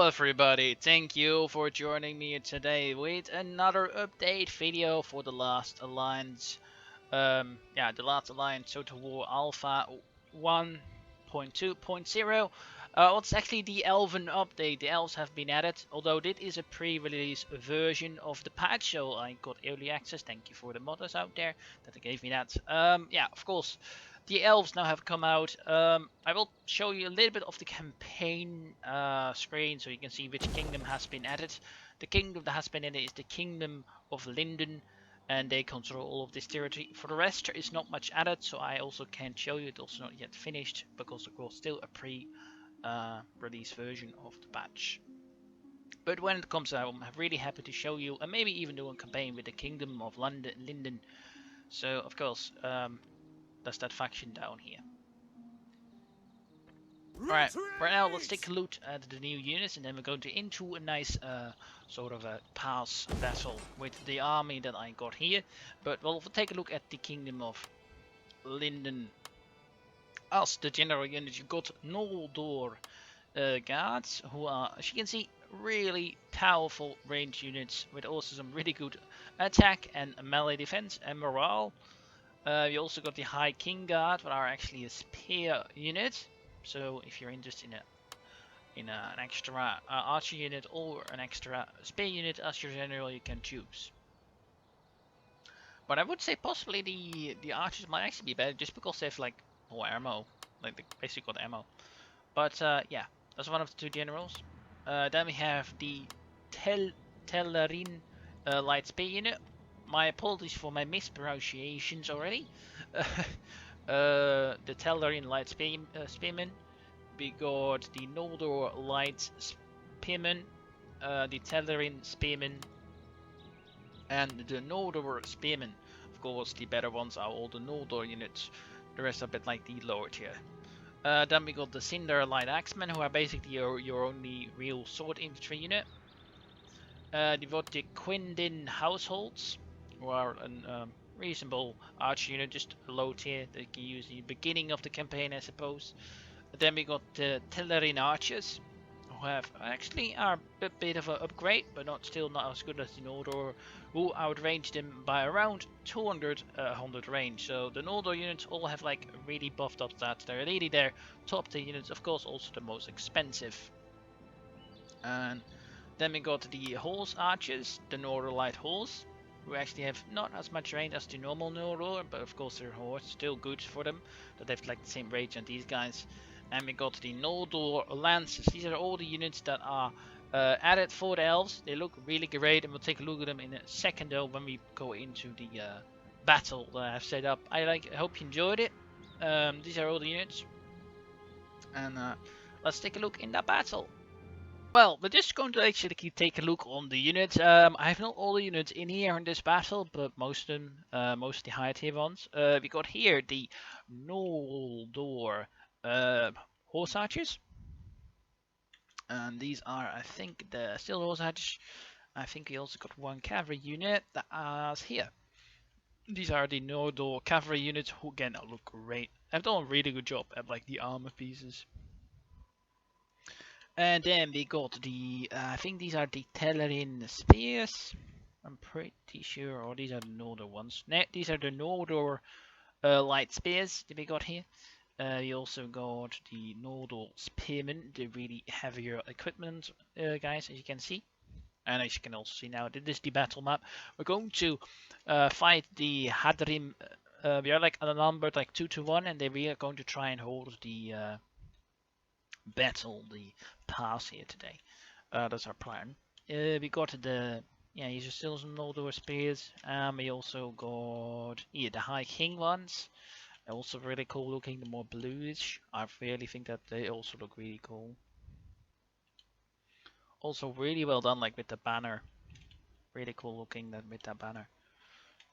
everybody, thank you for joining me today with another update video for the last Alliance. The last Alliance Total War Alpha 1.2.0. It's actually the Elven update. The Elves have been added, although this is a pre-release version of the patch, so I got early access. Thank you for the modders out there that gave me that. Of course. The Elves now have come out. I will show you a little bit of the campaign screen so you can see which kingdom has been added. The kingdom that has been added is the Kingdom of Linden, and they control all of this territory. For the rest, there is not much added, so I also can't show you. It's also not yet finished because of course still a pre-release version of the patch. But when it comes out, I'm really happy to show you, and maybe even do a campaign with the Kingdom of Linden. So of course, that's that faction down here. Alright, right now let's take a look at the new units, and then we're going to into a nice sort of a pass battle with the army that I got here. But we'll take a look at the Kingdom of Linden. As the general unit, you got Noldor guards, who are, as you can see, really powerful range units with also some really good attack and melee defense and morale. We also got the High King Guard, that are actually a spear unit. So if you're interested in an extra archer unit or an extra spear unit as your general, you can choose. But I would say possibly the archers might actually be better, just because they have like more ammo, like they basically got ammo. But yeah, that's one of the two generals. Then we have the Delivarence light spear unit. My apologies for my mispronunciations already. The Delivarence light spearmen. We got the Noldor light spearmen, the Delivarence spearmen, and the Noldor spearmen. Of course, the better ones are all the Noldor units. The rest are a bit like the lower tier. Then we got the Cinder light axemen, who are basically your only real sword infantry unit. We got the Quindin households, who are a reasonable archer unit, just a low tier that you can use in the beginning of the campaign, I suppose. Then we got the Delivarence archers, who actually are a bit of an upgrade, but still not as good as the Noldor, who outrange them by around 200 range. So the Noldor units all have like really buffed up stats. They're really their top tier units, of course, also the most expensive. And then we got the horse archers, the Noldor light horse, who actually have not as much range as the normal Noldor, but of course their horse still good for them, that they have like the same range as these guys. And we got the Noldor Lancers. These are all the units that are added for the Elves. They look really great, and we'll take a look at them in a second though when we go into the battle that I've set up. I hope you enjoyed it. These are all the units. And let's take a look in that battle. Well, we're just going to actually take a look on the units. I have not all the units in here in this battle, but most of them, most of the high tier ones. We got here the Noldor horse archers, and these are, I think, the still horse archers. I think we also got one cavalry unit that is here. These are the Noldor cavalry units, who again look great. I've done a really good job at like the armor pieces. And then we got the, I think these are the Delivarence spears. I'm pretty sure, or these are the Noldor ones. No, these are the Noldor light spears that we got here. We also got the Noldor spearmen, the really heavier equipment guys, as you can see. And as you can also see now, this is the battle map. We're going to fight the Hadrim. We are like numbered like 2-1, and we are going to try and hold the battle, the pass here today. That's our plan. We got the, these are still some Noldor spears. We also got the High King ones. They're also really cool looking, the more bluish. I really think that they also look really cool. Also really well done, like with the banner. Really cool looking with that banner.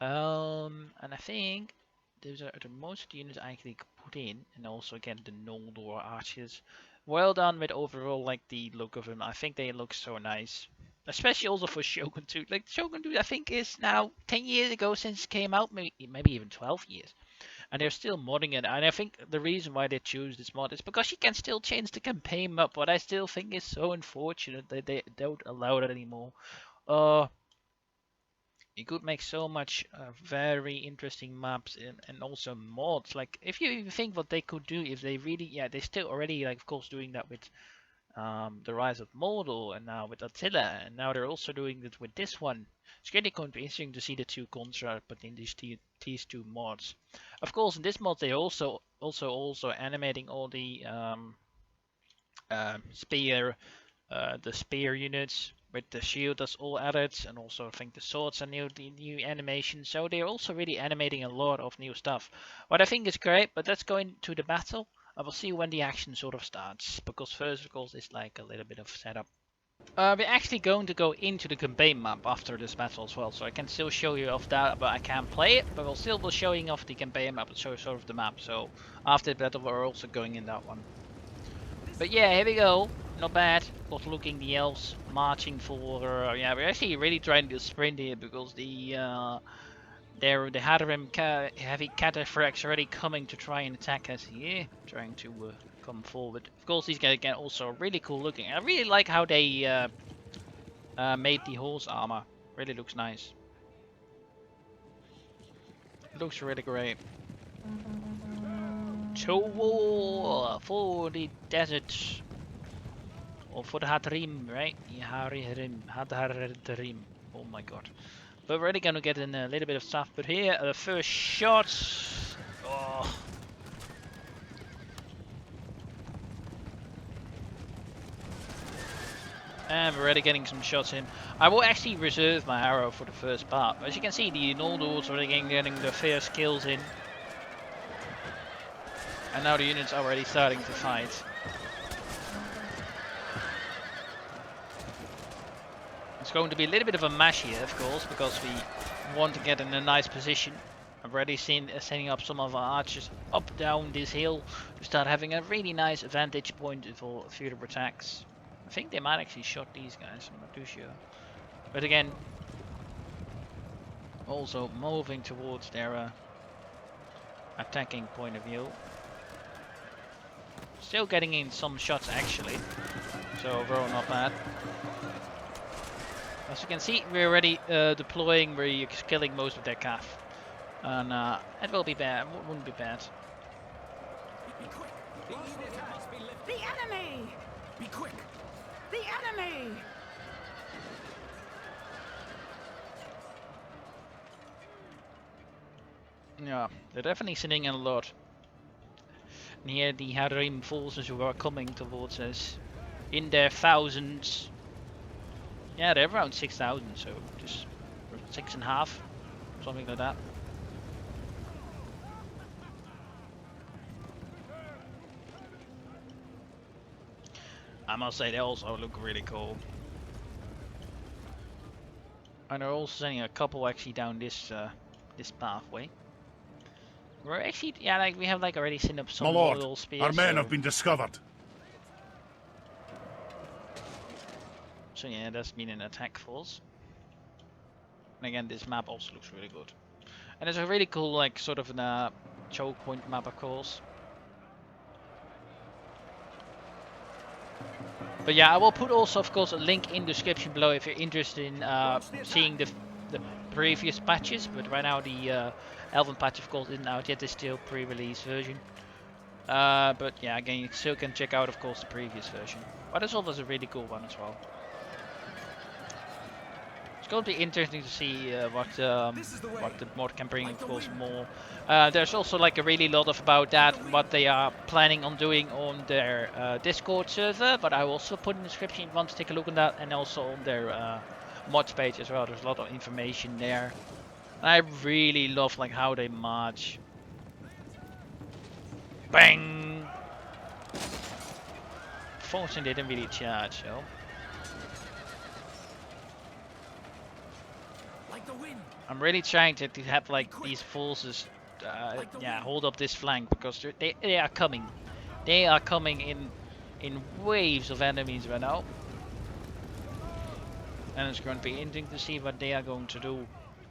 And I think those are the most units I actually put in, and also again the Noldor archers. Well done with overall like the look of them. I think they look so nice, especially also for Shogun 2. Like Shogun 2, I think is now 10 years ago since it came out, maybe even 12 years. and they're still modding it. And I think the reason why they choose this mod is because you can still change the campaign map. What I still think is so unfortunate that they don't allow that anymore. You could make so much very interesting maps and also mods. Like if you even think what they could do if they really, yeah, they still already like of course doing that with the Rise of Mordor and now with Attila, and now they're also doing it with this one. It's really going to be interesting to see the two contrasts between these two mods. Of course, in this mod they're also animating all the spear the spear units with the shield that's all added, and also I think the swords are new animation. So they're also really animating a lot of new stuff. What I think is great, but let's go into the battle. I will see when the action sort of starts, because first of course it's like a little bit of setup. We're actually going to go into the campaign map after this battle as well, so I can still show you off that, but I can't play it, but we'll still be showing off the campaign map and show sort of the map. So after the battle we're also going in that one. But yeah, here we go. Not bad. Good looking, the elves marching for. Yeah, we're actually really trying to sprint here because the Hadorim heavy cataphracts already coming to try and attack us here, trying to come forward. Of course, these guys are also really cool looking. I really like how they made the horse armor. Really looks nice. It looks really great. To war for the desert. Or for the Hadrim, right? Hadrim. Oh my god. But we're already gonna get in a little bit of stuff. But here, the first shots. Oh. And we're already getting some shots in. I will actually reserve my arrow for the first part. As you can see, the Noldors are already getting the first kills in. And now the units are already starting to fight. It's going to be a little bit of a mash here, of course, because we want to get in a nice position. I've already seen setting up some of our archers up down this hill to start having a really nice vantage point for future attacks. I think they might actually shot these guys, I'm not too sure. But again, also moving towards their attacking point of view. Still getting in some shots actually, so overall not bad. As you can see, we're already deploying, we're killing most of their calf. And it will be bad, wouldn't be bad. Be quick! The enemy! Be quick! The enemy! Yeah, they're definitely sitting in a lot. And here the Harim forces who are coming towards us in their thousands. Yeah, they're around 6,000, so just 6.5, something like that. I must say they also look really cool. And they're also sending a couple actually down this this pathway. We're actually, yeah, like we have like already seen up some little spears. Our men have been discovered. So yeah, that's been an attack force. And again, this map also looks really good. And it's a really cool, like, sort of a choke point map, of course. But yeah, I will put also, of course, a link in the description below if you're interested in seeing the previous patches. But right now, the Elven patch, of course, isn't out yet. It's still pre-release version. But yeah, again, you still can check out, of course, the previous version. But this one was a really cool one as well. It's going to be interesting to see what the mod can bring, of course, more. There's also like a really lot of about that, what they are planning on doing on their Discord server, but I will also put in the description if you want to take a look at that, and also on their mods page as well. There's a lot of information there. And I really love like how they march. Bang! Fortunately, they didn't really charge, so. I'm really trying to have like these forces, yeah, hold up this flank because they are coming. They are coming in waves of enemies right now, and it's going to be interesting to see what they are going to do.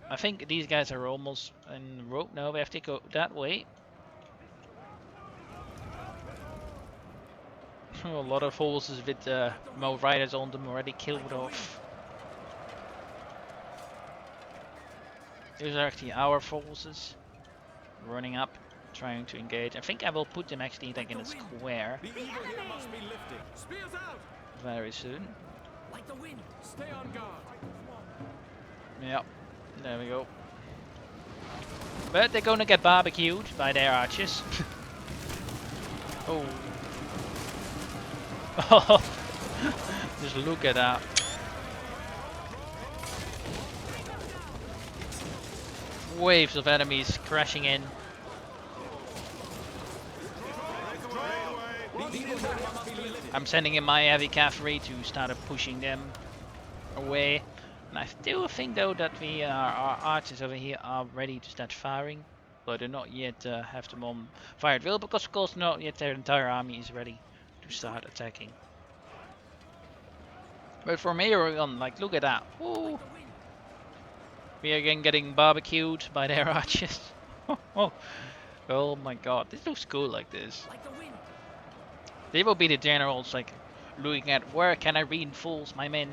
I think these guys are almost in rope now. We have to go that way. A lot of horses with more riders on them already killed off. These are actually our forces running up, trying to engage. I think I will put them actually like in a square very soon. Like the wind. Stay on guard. Yep, there we go. But they're gonna get barbecued by their archers. Oh. Oh, just look at that. Waves of enemies crashing in. I'm sending in my heavy cavalry to start pushing them away. And I do think though that our archers over here are ready to start firing. But they're not yet have them on fire drill, because of course not yet their entire army is ready to start attacking. But from here on, like, look at that. Ooh. We are again getting barbecued by their archers. Oh my god, this looks cool like this. They will be the generals, like, looking at where can I reinforce my men.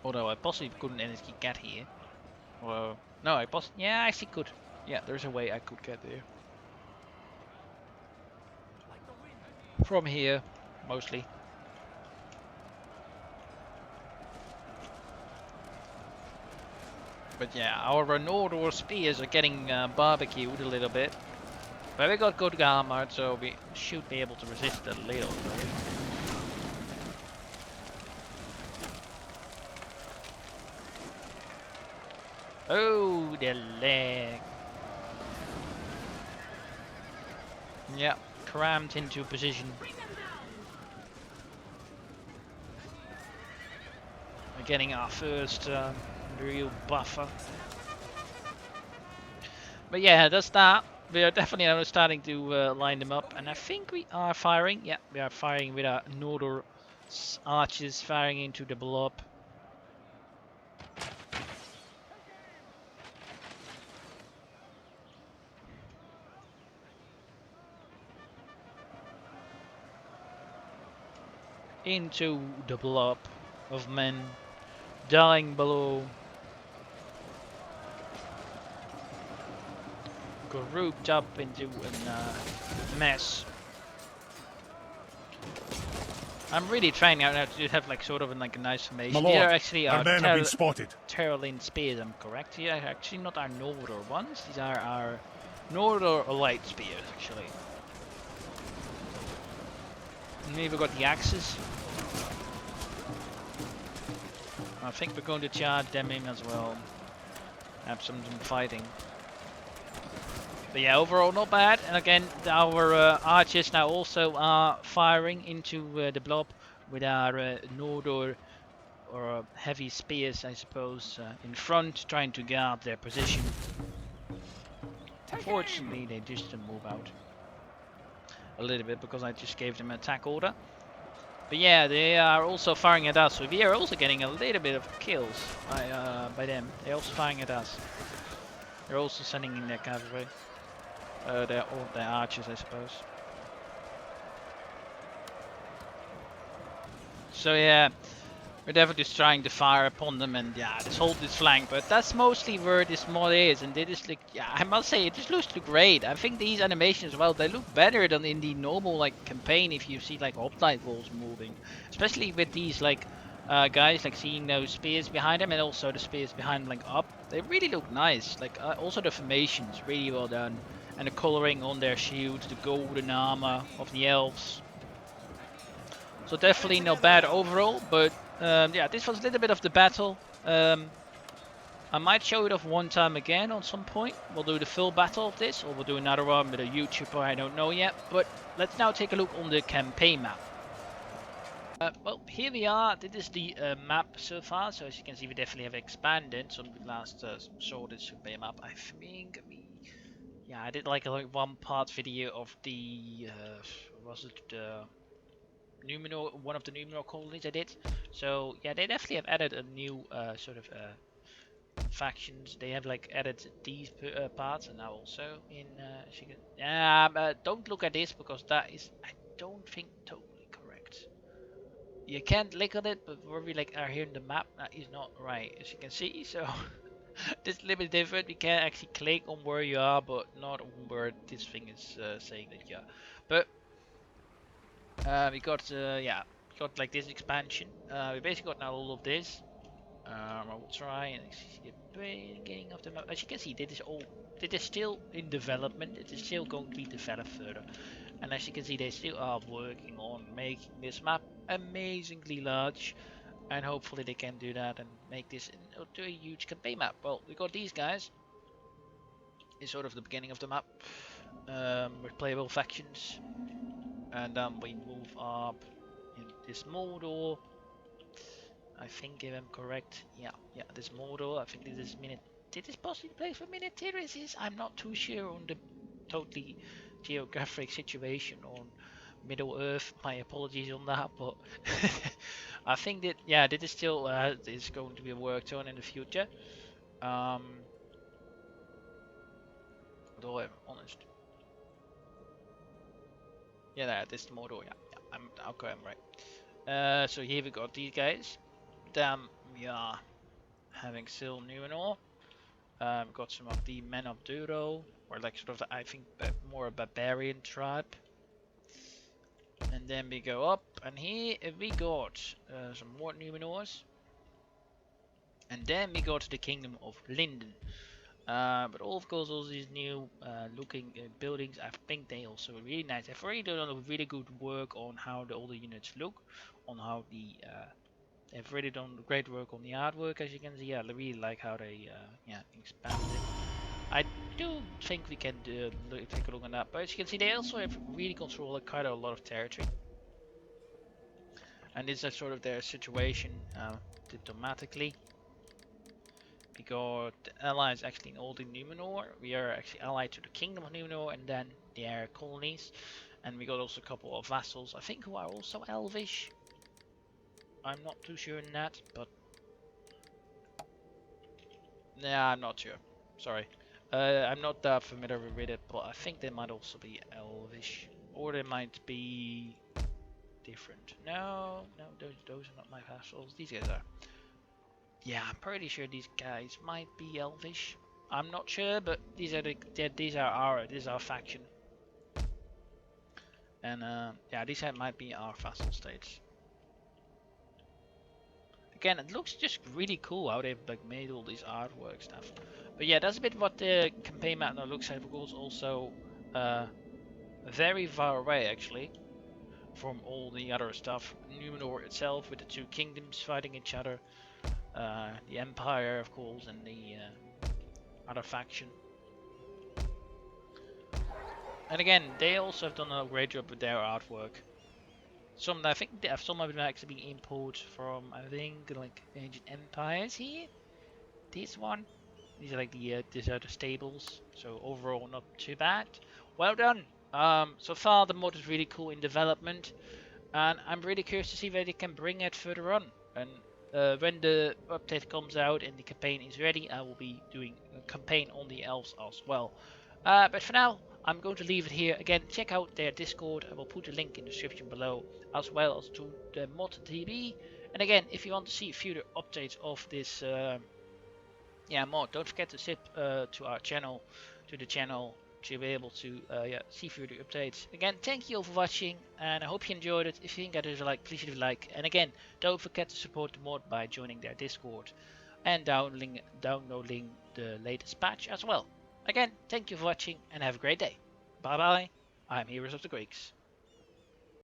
Although I possibly couldn't actually get here. Well, no, yeah, I actually could. Yeah, there's a way I could get there. From here, mostly. But yeah, our Nordor spears are getting barbecued a little bit. But we got good armor, so we should be able to resist a little bit. Oh, the leg. Yeah, crammed into position. We're getting our first real buffer. But yeah, that's that. We are definitely now starting to line them up, and I think we are firing. Yeah, we are firing with our Nordor archers firing into the blob. Into the blob of men dying below. Grouped up into a mess. I'm really trying now to have like sort of like a nice formation. These are actually our Terralin spears, I'm correct. These are actually not our Nordor ones. These are our Nordor light spears actually. And we've got the axes. I think we're going to charge them in as well. Have some fighting. But yeah, overall not bad. And again, our archers now also are firing into the blob with our Nordor or heavy spears, I suppose, in front, trying to guard their position. Unfortunately, they just move out a little bit because I just gave them an attack order. But yeah, they are also firing at us, so we are also getting a little bit of kills by them. They're also firing at us. They're also sending in their cavalry. They're archers, I suppose. So yeah, we're definitely just trying to fire upon them and yeah, just hold this flank. But that's mostly where this mod is, and they just look, yeah, I must say it just looks great. I think these animations, well, they look better than in the normal like campaign. If you see like hoplite walls moving, especially with these like guys, like seeing those spears behind them and also the spears behind them like up, they really look nice. Like also the formations, really well done. And the coloring on their shields, the golden armor of the elves. So definitely not bad overall, but yeah, this was a little bit of the battle. I might show it off one time again on some point. We'll do the full battle of this, or we'll do another one with a YouTuber, I don't know yet. But let's now take a look on the campaign map. Well, here we are. This is the map so far. So as you can see, we definitely have expanded. So we last saw this campaign map. I think yeah, I did like a one part video of the was it the Numenor, one of the Numenor colonies I did. So yeah, they definitely have added a new sort of factions. They have like added these parts, and now also in yeah, don't look at this because that is, I don't think, totally correct. You can't click on it, but where we like are here in the map, that is not right, as you can see. So this is a little bit different. We can actually click on where you are, but not on where this thing is saying that you are. But we got yeah, we got like this expansion. We basically got now all of this. I will try and see the beginning of the map. As you can see, this is still in development. It is still going to be developed further. And as you can see, they still are working on making this map amazingly large. And hopefully they can do that and make this into a huge campaign map. Well, we got these guys. It's sort of the beginning of the map. With playable factions. And then we move up in this model. I think if I'm correct, yeah, this model, I think this is did this possibly play for militaries? I'm not too sure on the totally geographic situation on Middle Earth. My apologies on that, but I think that, yeah, this is still is going to be worked on in the future. Although I'm honest, yeah, this model, yeah, I'm right. So here we got these guys. Then we are having still Numenor. Got some of the men of Duro, or like sort of the, I think more a barbarian tribe. And then we go up, and here we got some more Numenors. And then we go to the Kingdom of Linden. But all of course, all these new looking buildings, I think they also really nice. They've already done a really good work on how all the units look, on how the they've really done great work on the artwork, as you can see. I really like how they yeah, expanded it. I do think we can take a look at that, but as you can see, they also have really control quite a lot of territory. And this is sort of their situation diplomatically. We got the allies actually in all the Numenor. We are actually allied to the Kingdom of Numenor and then their colonies. And we got also a couple of vassals, I think, who are also Elvish. I'm not too sure in that, but yeah, I'm not sure. Sorry. I'm not that familiar with it, but I think they might also be Elvish. Or they might be different. No, those are not my vassals. These guys are. Yeah, I'm pretty sure these guys might be Elvish. I'm not sure, but this is our faction. And yeah, these might be our vassal states. Again, it looks just really cool how they've like made all these artwork stuff. But yeah, that's a bit what the campaign map now looks like. Because also very far away actually from all the other stuff. Numenor itself with the two kingdoms fighting each other. The Empire, of course, and the other faction. And again, they also have done a great job with their artwork. I think some of them are actually being imported from, I think, like ancient empires here. This one, these are like these are the stables. So overall, not too bad. Well done. So far the mod is really cool in development, and I'm really curious to see where they can bring it further on. And when the update comes out and the campaign is ready, I will be doing a campaign on the elves as well. But for now, I'm going to leave it here. Again, check out their Discord. I will put a link in the description below, as well as to the mod TB. And again, if you want to see further updates of this yeah, mod, don't forget to sub to our channel, to be able to yeah, see further updates. Again, thank you all for watching, and I hope you enjoyed it. If you think that is a like, please leave a like. And again, don't forget to support the mod by joining their Discord and downloading the latest patch as well. Again, thank you for watching and have a great day. Bye bye. I'm Heroes of the Greeks.